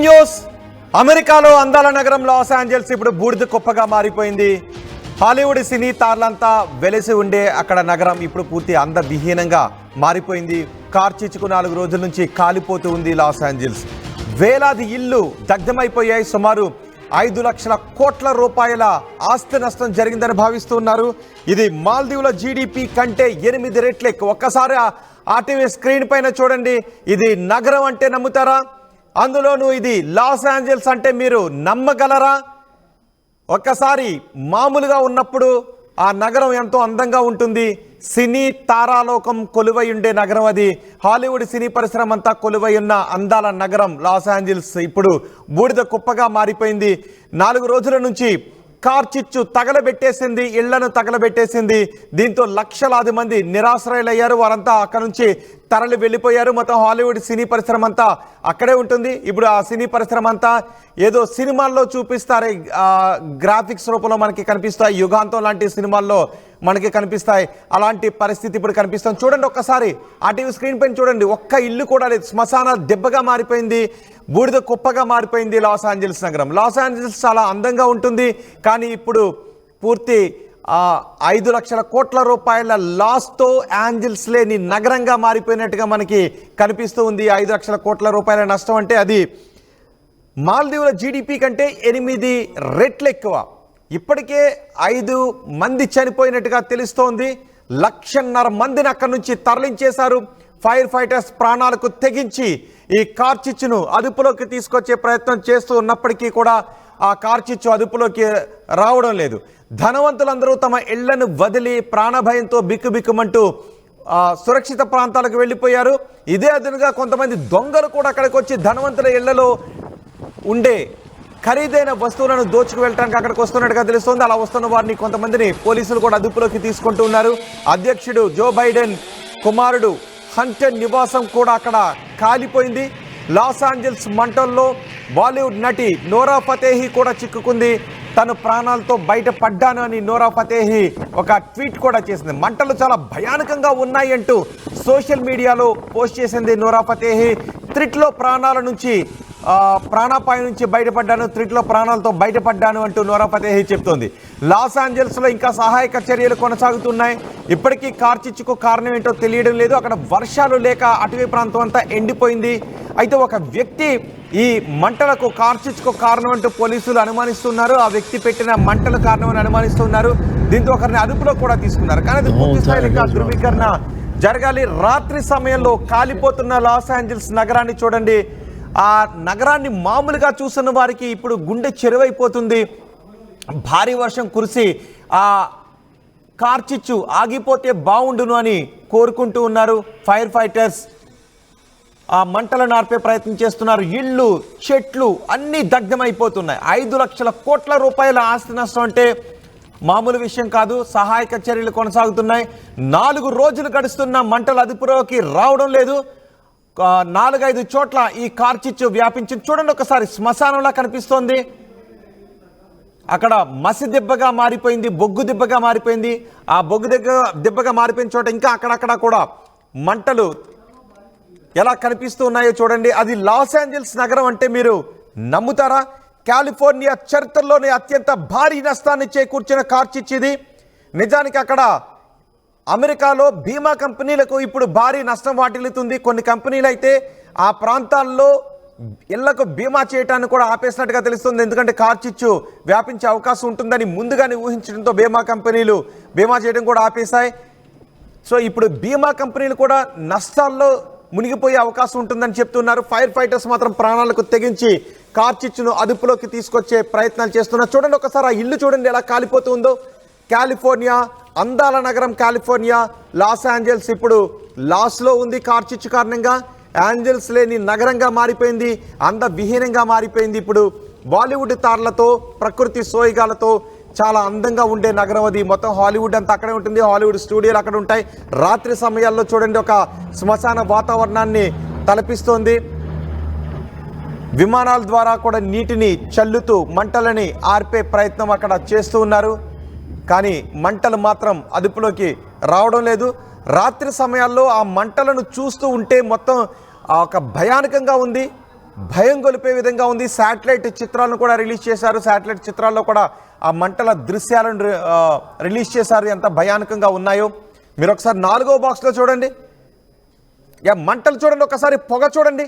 News. అమెరికాలో అందాల నగరం లాస్ ఏంజల్స్ ఇప్పుడు బూడిద కుప్పగా మారిపోయింది. హాలీవుడ్ సినీ తారలంతా వెలిసి ఉండే అక్కడ నగరం ఇప్పుడు పూర్తి అందవిహీనంగా మారిపోయింది. కార్చిచ్చుకు 4 రోజుల నుంచి కాలిపోతూ ఉంది లాస్ ఏంజల్స్. వేలాది ఇళ్ళు దగ్ధమైపోయాయి. సుమారు 5 లక్షల కోట్ల రూపాయల ఆస్తి నష్టం జరిగిందని భావిస్తున్నారు. ఇది మాల్దీవుల జీడిపి కంటే 8 రెట్లు ఎక్కువ. ఒక్కసారి ఆ టీవీ స్క్రీన్ పైన చూడండి. ఇది నగరం అంటే నమ్ముతారా? అందులోనూ ఇది లాస్ ఏంజల్స్ అంటే మీరు నమ్మగలరా? ఒక్కసారి మామూలుగా ఉన్నప్పుడు ఆ నగరం ఎంతో అందంగా ఉంటుంది. సినీ తారాలోకం కొలువై ఉండే నగరం అది. హాలీవుడ్ సినీ పరిశ్రమ అంతా కొలువై ఉన్న అందాల నగరం లాస్ ఏంజల్స్ ఇప్పుడు బూడిద కుప్పగా మారిపోయింది. 4 రోజుల నుంచి కార్చిచ్చు తగలబెట్టేసింది, ఇళ్లను తగలబెట్టేసింది. దీంతో లక్షలాది మంది నిరాశ్రయులయ్యారు. వారంతా అక్కడ నుంచి తరలి వెళ్ళిపోయారు. మొత్తం హాలీవుడ్ సినీ పరిశ్రమ అంతా అక్కడే ఉంటుంది. ఇప్పుడు ఆ సినీ పరిశ్రమ అంతా ఏదో సినిమాల్లో చూపిస్తారు, గ్రాఫిక్స్ రూపంలో మనకి కనిపిస్తాయి. యుగాంతం లాంటి సినిమాల్లో మనకి కనిపిస్తాయి. అలాంటి పరిస్థితి ఇప్పుడు కనిపిస్తుంది. చూడండి ఒక్కసారి ఆ టీవీ స్క్రీన్ పైన చూడండి. ఒక్క ఇల్లు కూడా లేదు. శ్మశాన దెబ్బగా మారిపోయింది, బూడిద కుప్పగా మారిపోయింది లాస్ ఏంజల్స్ నగరం. లాస్ ఏంజల్స్ చాలా అందంగా ఉంటుంది, కానీ ఇప్పుడు పూర్తి 5 లక్షల కోట్ల రూపాయల లాస్తో ఏంజల్స్ లేని నగరంగా మారిపోయినట్టుగా మనకి కనిపిస్తూ ఉంది. 5 లక్షల కోట్ల రూపాయల నష్టం అంటే అది మాల్దీవుల జీడిపి కంటే 8 రెట్లు ఎక్కువ. ఇప్పటికే 5 మంది చనిపోయినట్టుగా తెలుస్తోంది. 1,50,000 మందిని అక్కడి నుంచి తరలించేశారు. ఫైర్ ఫైటర్స్ ప్రాణాలకు తెగించి ఈ కార్చిచ్చును అదుపులోకి తీసుకొచ్చే ప్రయత్నం చేస్తూ ఉన్నప్పటికీ కూడా ఆ కార్చిచ్చు అదుపులోకి రావడం లేదు. ధనవంతులందరూ తమ ఇళ్లను వదిలి ప్రాణభయంతో బిక్కుబిక్కుమంటూ సురక్షిత ప్రాంతాలకు వెళ్ళిపోయారు. ఇదే అదునుగా కొంతమంది దొంగలు కూడా అక్కడికి వచ్చి ధనవంతుల ఇళ్లలో ఉండే ఖరీదైన వస్తువులను దోచుకు వెళ్ళడానికి అక్కడికి వస్తున్నట్టుగా తెలుస్తోంది. అలా వస్తున్న వారిని కొంతమందిని పోలీసులు కూడా అదుపులోకి తీసుకుంటూ ఉన్నారు. అధ్యక్షుడు జో బైడెన్ కుమారుడు హంటర్ నివాసం కూడా అక్కడ కాలిపోయింది. లాస్ ఏంజల్స్ మంటల్లో బాలీవుడ్ నటి నోరా ఫతేహి కూడా చిక్కుకుంది. తను ప్రాణాలతో బయటపడ్డాను అని నోరా ఫతేహి ఒక ట్వీట్ కూడా చేసింది. మంటలు చాలా భయానకంగా ఉన్నాయి అంటూ సోషల్ మీడియాలో పోస్ట్ చేసింది నోరా ఫతేహి. త్రిట్లో ప్రాణాపాయం నుంచి బయటపడ్డాను, త్రిట్లో ప్రాణాలతో బయటపడ్డాను అంటూ నోరా ఫతేహి చెప్తోంది. లాస్ ఏంజల్స్లో ఇంకా సహాయక చర్యలు కొనసాగుతున్నాయి. ఇప్పటికీ కార్చిచ్చుకు కారణం ఏంటో తెలియడం లేదు. అక్కడ వర్షాలు లేక అటవీ ప్రాంతం అంతా ఎండిపోయింది. అయితే ఒక వ్యక్తి ఈ మంటలకు కార్చిచ్చుకు కారణం అంటూ పోలీసులు అనుమానిస్తున్నారు. ఆ వ్యక్తి పెట్టిన మంటల కారణమని అనుమానిస్తున్నారు. దీంతో ఒకరిని అదుపులో కూడా తీసుకున్నారు. కానీ అది పూర్తి స్థాయిలో ఇంకా ధృవీకరణ జరగాలి. రాత్రి సమయంలో కాలిపోతున్న లాస్ ఏంజల్స్ నగరాన్ని చూడండి. ఆ నగరాన్ని మామూలుగా చూస్తున్న వారికి ఇప్పుడు గుండె చెరువైపోతుంది. భారీ వర్షం కురిసి ఆ కార్చిచ్చు ఆగిపోతే బాగుండును అని కోరుకుంటూ ఉన్నారు. ఫైర్ ఫైటర్స్ ఆ మంటలను ఆర్పే ప్రయత్నం చేస్తున్నారు. ఇళ్ళు, చెట్లు అన్నీ దగ్ధమైపోతున్నాయి. 5 లక్షల కోట్ల రూపాయల ఆస్తి నష్టం అంటే మామూలు విషయం కాదు. సహాయక చర్యలు కొనసాగుతున్నాయి. 4 రోజులు గడుస్తున్న మంటలు అదుపులోకి రావడం లేదు. 4-5 చోట్ల ఈ కార్చిచ్చు వ్యాపించింది. చూడండి ఒకసారి, శ్మశానంలా కనిపిస్తోంది. అక్కడ మసి దెబ్బగా మారిపోయింది, బొగ్గు దెబ్బగా మారిపోయింది. ఆ బొగ్గు దెబ్బగా మారిపోయిన చోట ఇంకా అక్కడక్కడ కూడా మంటలు ఎలా కనిపిస్తూ ఉన్నాయో చూడండి. అది లాస్ ఏంజల్స్ నగరం అంటే మీరు నమ్ముతారా? కాలిఫోర్నియా చరిత్రలోనే అత్యంత భారీ నష్టాన్ని చేకూర్చిన కార్చిచ్చు ఇది. నిజానికి అక్కడ అమెరికాలో బీమా కంపెనీలకు ఇప్పుడు భారీ నష్టం వాటిల్లుతుంది. కొన్ని కంపెనీలు అయితే ఆ ప్రాంతాల్లో ఇళ్లకు బీమా చేయటాన్ని కూడా ఆపేసినట్టుగా తెలుస్తుంది. ఎందుకంటే కార్చిచ్చు వ్యాపించే అవకాశం ఉంటుందని ముందుగానే ఊహించడంతో బీమా కంపెనీలు బీమా చేయడం కూడా ఆపేశాయి. సో ఇప్పుడు బీమా కంపెనీలు కూడా నష్టాల్లో మునిగిపోయే అవకాశం ఉంటుందని చెప్తున్నారు. ఫైర్ ఫైటర్స్ మాత్రం ప్రాణాలకు తెగించి కార్చిచ్చును అదుపులోకి తీసుకొచ్చే ప్రయత్నాలు చేస్తున్నారు. చూడండి ఒకసారి ఆ ఇల్లు చూడండి ఎలా కాలిపోతుందో. కాలిఫోర్నియా, అందాల నగరం కాలిఫోర్నియా, లాస్ ఏంజల్స్ ఇప్పుడు లాస్లో ఉంది కార్చిచ్చు కారణంగా. ఏంజల్స్ లేని నగరంగా మారిపోయింది, అందవిహీనంగా మారిపోయింది. ఇప్పుడు బాలీవుడ్ తారలతో, ప్రకృతి సోయగాలతో చాలా అందంగా ఉండే నగరం అది. మొత్తం హాలీవుడ్ అంతా అక్కడే ఉంటుంది. హాలీవుడ్ స్టూడియోలు అక్కడ ఉంటాయి. రాత్రి సమయాల్లో చూడండి ఒక శ్మశాన వాతావరణాన్ని తలపిస్తోంది. విమానాల ద్వారా కూడా నీటిని చల్లుతూ మంటలని ఆర్పే ప్రయత్నం అక్కడ చేస్తూ ఉన్నారు. కానీ మంటలు మాత్రం అదుపులోకి రావడం లేదు. రాత్రి సమయాల్లో ఆ మంటలను చూస్తూ ఉంటే మొత్తం ఒక భయానకంగా ఉంది. భయం గొలిపే విధంగా ఉంది. శాటిలైట్ చిత్రాలను కూడా రిలీజ్ చేశారు. శాటిలైట్ చిత్రాల్లో కూడా ఆ మంటల దృశ్యాలను రిలీజ్ చేశారు. ఎంత భయానకంగా ఉన్నాయో మీరు ఒకసారి 4వ బాక్స్లో చూడండి. మంటలు చూడండి, ఒకసారి పొగ చూడండి.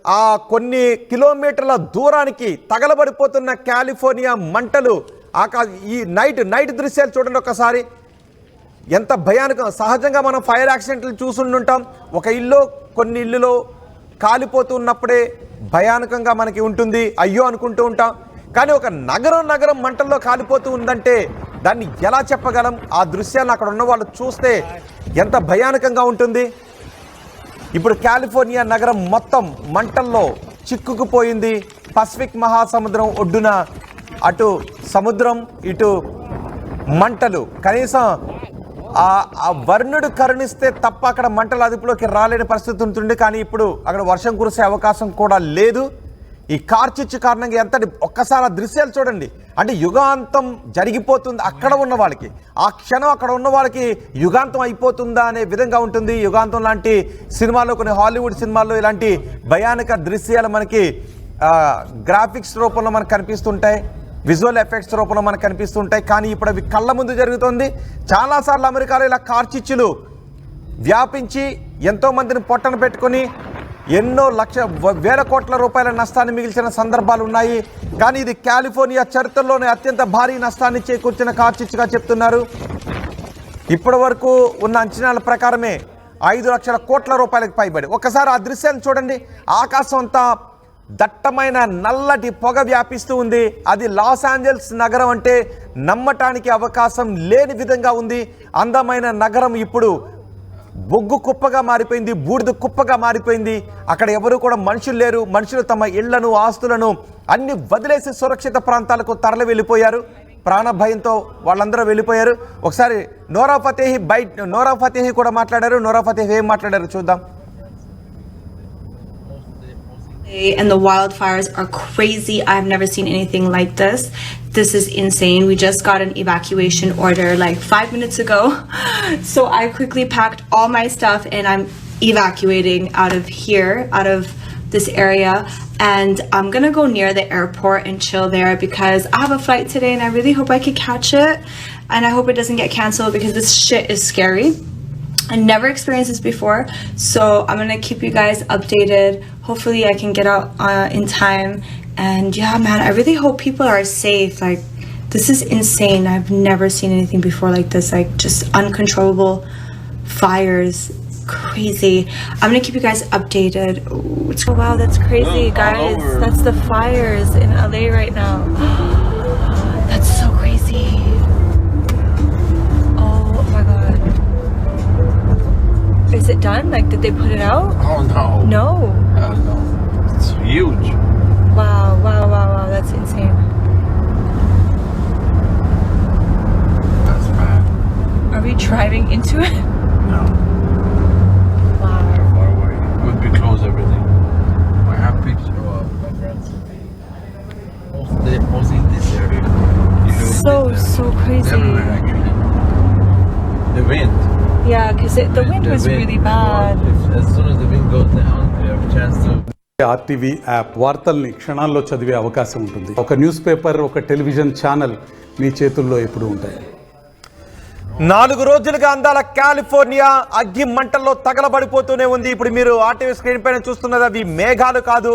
ఆ కొన్ని కిలోమీటర్ల దూరానికి తగలబడిపోతున్న కాలిఫోర్నియా మంటలు. ఈ నైట్ దృశ్యాలు చూడండి ఒకసారి, ఎంత భయానకం. సహజంగా మనం ఫైర్ యాక్సిడెంట్లు చూసుంటాం. ఒక ఇల్లు కొన్ని ఇల్లులో కాలిపోతున్నప్పుడే భయానకంగా మనకి ఉంటుంది, అయ్యో అనుకుంటూ ఉంటాం. కానీ ఒక నగరం మంటల్లో కాలిపోతూ ఉందంటే దాన్ని ఎలా చెప్పగలం? ఆ దృశ్యాలను అక్కడ ఉన్న వాళ్ళు చూస్తే ఎంత భయానకంగా ఉంటుంది. ఇప్పుడు కాలిఫోర్నియా నగరం మొత్తం మంటల్లో చిక్కుకుపోయింది. పసిఫిక్ మహాసముద్రం ఒడ్డున అటు సముద్రం ఇటు మంటలు. కనీసం ఆ వర్ణుడు కరుణిస్తే తప్ప అక్కడ మంటల అదుపులోకి రాలేని పరిస్థితి ఉంటుంది. కానీ ఇప్పుడు అక్కడ వర్షం కురిసే అవకాశం కూడా లేదు. ఈ కార్చిచ్చు కారణంగా ఎంత ఒక్కసారి ఆ దృశ్యాలు చూడండి. అంటే యుగాంతం జరిగిపోతుంది అక్కడ ఉన్న వాళ్ళకి, ఆ క్షణం అక్కడ ఉన్న వాళ్ళకి యుగాంతం అయిపోతుందా అనే విధంగా ఉంటుంది. యుగాంతం లాంటి సినిమాల్లో, కొన్ని హాలీవుడ్ సినిమాల్లో ఇలాంటి భయానక దృశ్యాలు మనకి గ్రాఫిక్స్ రూపంలో మనకు కనిపిస్తుంటాయి, విజువల్ ఎఫెక్ట్స్ రూపంలో మనకు కనిపిస్తుంటాయి. కానీ ఇప్పుడు అవి కళ్ళ ముందు జరుగుతుంది. చాలాసార్లు అమెరికాలో ఇలా కార్చిచ్చులు వ్యాపించి ఎంతోమందిని పొట్టన పెట్టుకొని ఎన్నో వేల కోట్ల రూపాయల నష్టాన్ని మిగిల్చిన సందర్భాలు ఉన్నాయి. కానీ ఇది కాలిఫోర్నియా చరిత్రలోనే అత్యంత భారీ నష్టాన్ని చేకూర్చిన కార్చిచ్చుగా చెప్తున్నారు. ఇప్పటి వరకు ఉన్న అంచనాల ప్రకారమే 5 లక్షల కోట్ల రూపాయలకు పైబడి. ఒకసారి ఆ దృశ్యాన్ని చూడండి. ఆకాశం అంతా దట్టమైన నల్లటి పొగ వ్యాపిస్తూ ఉంది. అది లాస్ ఏంజల్స్ నగరం అంటే నమ్మటానికి అవకాశం లేని విధంగా ఉంది. అందమైన నగరం ఇప్పుడు బొగ్గు కుప్పగా మారిపోయింది, బూడిద కుప్పగా మారిపోయింది. అక్కడ ఎవరు కూడా మనుషులు లేరు. మనుషులు తమ ఇళ్లను, ఆస్తులను అన్ని వదిలేసి సురక్షిత ప్రాంతాలకు తరలి వెళ్ళిపోయారు. ప్రాణ భయంతో వాళ్ళందరూ వెళ్ళిపోయారు. ఒకసారి నోరా ఫతేహి కూడా మాట్లాడారు. నోరా ఫతేహి ఏం మాట్లాడారు చూద్దాం. And the wildfires are crazy. I've never seen anything like this. This is insane. We just got an evacuation order like 5 minutes ago. So I quickly packed all my stuff and I'm evacuating out of here, out of this area. And I'm gonna go near the airport and chill there because I have a flight today and I really hope I could catch it. And I hope it doesn't get canceled because this shit is scary. I never experienced this before, so I'm gonna keep you guys updated. Hopefully I can get out in time, and yeah man, I really hope people are safe. Like, this is insane. I've never seen anything before like this, like just uncontrollable fires. Crazy. I'm gonna keep you guys updated. Ooh, oh wow, that's crazy guys. That's the fires in LA right now. That's so crazy. Is it done? Like, did they put it out? Oh no. No. No. It's huge. Wow. That's insane. That's bad. Are we driving into it? No. Wow. Far away. It would be close everything. I have pictures of my friends. Mostly in this area. So crazy. Everywhere actually. The wind. Yeah, because the wind was really bad. As soon as the wind goes down, we have a chance to. RTV app వార్తల్ని క్షణాల్లో చదివే అవకాశం ఉంటుంది. ఒక news paper, ఒక television channel మీ చేతుల్లో ఎప్పుడూ ఉంటాయి. 4 రోజులుగా అందాల కాలిఫోర్నియా అగ్గి మంటల్లో తగలబడిపోతూనే ఉంది. ఇప్పుడు మీరు RTV స్క్రీన్ పైన చూస్తున్నది అవి మేఘాలు కాదు,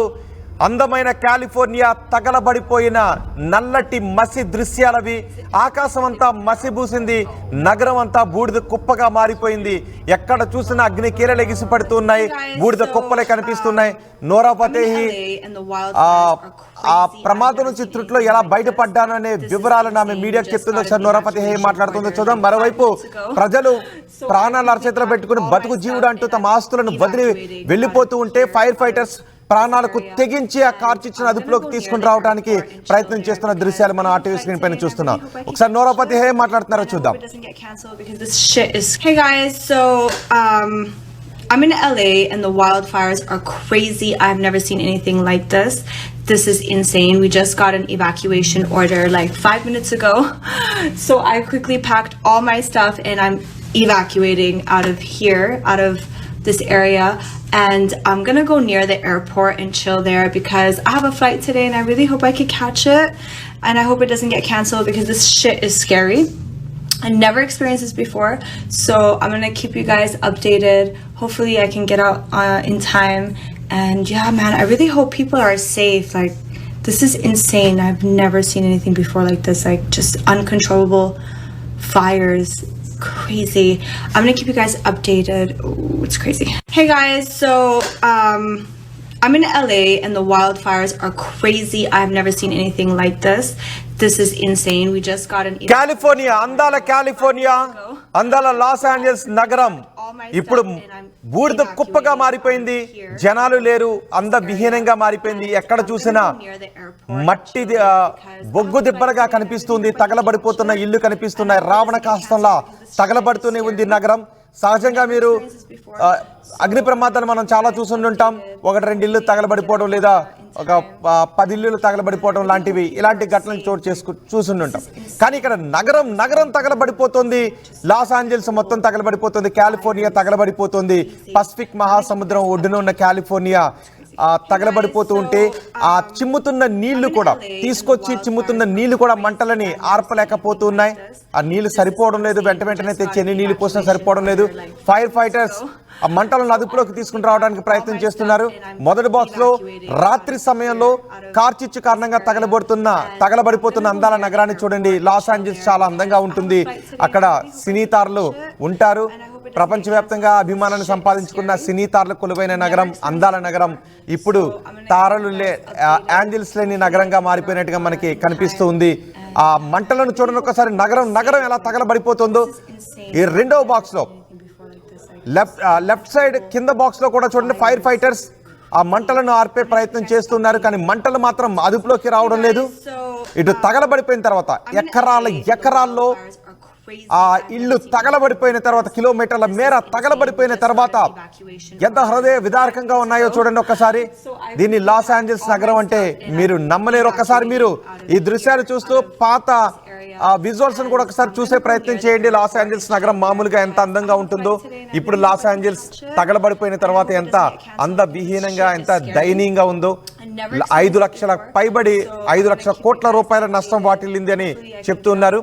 అందమైన కాలిఫోర్నియా తగలబడిపోయిన నల్లటి మసి దృశ్యాలవి. ఆకాశం అంతా మసిబూసింది, నగరం అంతా బూడిద కుప్పగా మారిపోయింది. ఎక్కడ చూసినా అగ్ని కీలలు ఎగిసిపడుతున్నాయి, బూడిద కుప్పలే కనిపిస్తున్నాయి. నోరా ఫతేహి ఆ ప్రమాదం నుంచి త్రుట్లో ఎలా బయటపడ్డాననే వివరాలను ఆమె మీడియాకి చెప్తుందో. ఒకసారి నోరా ఫతేహి మాట్లాడుతుందో చూద్దాం. మరోవైపు ప్రజలు ప్రాణాలు అరచేతిలో పెట్టుకుని బతుకు జీవుడు అంటూ తమ ఆస్తులను వదిలి వెళ్ళిపోతూ ఉంటే ఫైర్ ఫైటర్స్ ప్రాణాలకు తెగించి ఆ కార్చిచ్చును అదుపులోకి తీసుకుని రావడానికి ప్రయత్నం చేస్తున్న దృశ్యాలు మనం RTV స్క్రీన్ పైన చూస్తున్నాం. ఒకసారి నోరా ఫతేహి ఏం మాట్లాడుతున్నారో చూద్దాం. Hey guys, so I'm in LA and the wildfires are crazy. I've never seen anything like this. This is insane. We just got an evacuation order like 5 minutes ago. So I quickly packed all my stuff and I'm evacuating out of here, out of this area, and I'm gonna go near the airport and chill there because I have a flight today and I really hope I can catch it, and I hope it doesn't get canceled because this shit is scary. I never experienced this before, so I'm gonna keep you guys updated. Hopefully I can get out in time, and yeah, man, I really hope people are safe. Like, this is insane. I've never seen anything before like this, like just uncontrollable fires. Crazy. I'm gonna keep you guys updated. Ooh, it's crazy. Hey guys, so I'm in LA and the wildfires are crazy. I've never seen anything like this. This is insane. We just got an California అందాల Los Angeles నగరం ఇప్పుడు బూడిద కుప్పగా మారిపోయింది. జనాలు లేరు, అందవిహీనంగా మారిపోయింది. ఎక్కడ చూసినా మట్టి బొగ్గు దిబ్బలుగా కనిపిస్తుంది. తగలబడిపోతున్న ఇల్లు కనిపిస్తున్నాయి. రావణ కాష్టంలా తగలబడుతూనే ఉంది నగరం. సహజంగా మీరు అగ్ని ప్రమాదాలు మనం చాలా చూస్తుంటాం. 1-2 ఇల్లు తగలబడిపోవడం, లేదా ఒక 10 ఇల్లులు తగలబడిపోవడం లాంటివి, ఇలాంటి ఘటనలు చూస్తుంటాం. కానీ ఇక్కడ నగరం తగలబడిపోతుంది. లాస్ ఏంజల్స్ మొత్తం తగలబడిపోతుంది. కాలిఫోర్నియా తగలబడిపోతుంది. పసిఫిక్ మహాసముద్రం ఒడ్డున ఉన్న కాలిఫోర్నియా తగలబడిపోతూ ఉంటే ఆ చిమ్ముతున్న నీళ్లు కూడా చిమ్ముతున్న నీళ్లు కూడా మంటలని ఆర్పలేకపోతూ ఉన్నాయి. ఆ నీళ్లు సరిపోవడం లేదు. వెంటనే తెచ్చి ఎన్ని నీళ్లు పోసినా సరిపోవడం లేదు. ఫైర్ ఫైటర్స్ ఆ మంటలను అదుపులోకి తీసుకుని రావడానికి ప్రయత్నం చేస్తున్నారు. మొదటి బాక్స్ లో రాత్రి సమయంలో కార్చిచ్చు కారణంగా తగలబడిపోతున్న అందాల నగరాన్ని చూడండి. లాస్ ఏంజల్స్ చాలా అందంగా ఉంటుంది. అక్కడ సినీ తారలు ఉంటారు. ప్రపంచవ్యాప్తంగా అభిమానాన్ని సంపాదించుకున్న సినీ తారలు కొలువైన నగరం, అందాల నగరం ఇప్పుడు తారలు ఏంజల్స్ లేని నగరంగా మారిపోయినట్టుగా మనకి కనిపిస్తూ ఉంది. ఆ మంటలను చూడండి ఒకసారి. నగరం ఎలా తగలబడిపోతుందో. ఈ రెండవ బాక్స్ లో లెఫ్ట్ సైడ్ కింద బాక్స్ లో కూడా చూడండి. ఫైర్ ఫైటర్స్ ఆ మంటలను ఆర్పే ప్రయత్నం చేస్తున్నారు. కానీ మంటలు మాత్రం అదుపులోకి రావడం లేదు. ఇటు తగలబడిపోయిన తర్వాత ఎకరాల్లో ఆ ఇల్లు తగలబడిపోయిన తర్వాత, కిలోమీటర్ల మేర తగలబడిపోయిన తర్వాత ఎంత హృదయ విదారకంగా ఉన్నాయో చూడండి ఒక్కసారి. దీన్ని లాస్ ఏంజల్స్ నగరం అంటే మీరు నమ్మలేరు. ఒక్కసారి మీరు ఈ దృశ్యాలు చూస్తూ పాత విజువల్స్ కూడా ఒకసారి చూసే ప్రయత్నం చేయండి. లాస్ ఏంజల్స్ నగరం మామూలుగా ఎంత అందంగా ఉంటుందో, ఇప్పుడు లాస్ ఏంజల్స్ తగలబడిపోయిన తర్వాత ఎంత అందవిహీనంగా, ఎంత దయనీయంగా ఉందో. 5 లక్షల కోట్ల రూపాయల నష్టం వాటిల్లింది అని చెప్తున్నారు.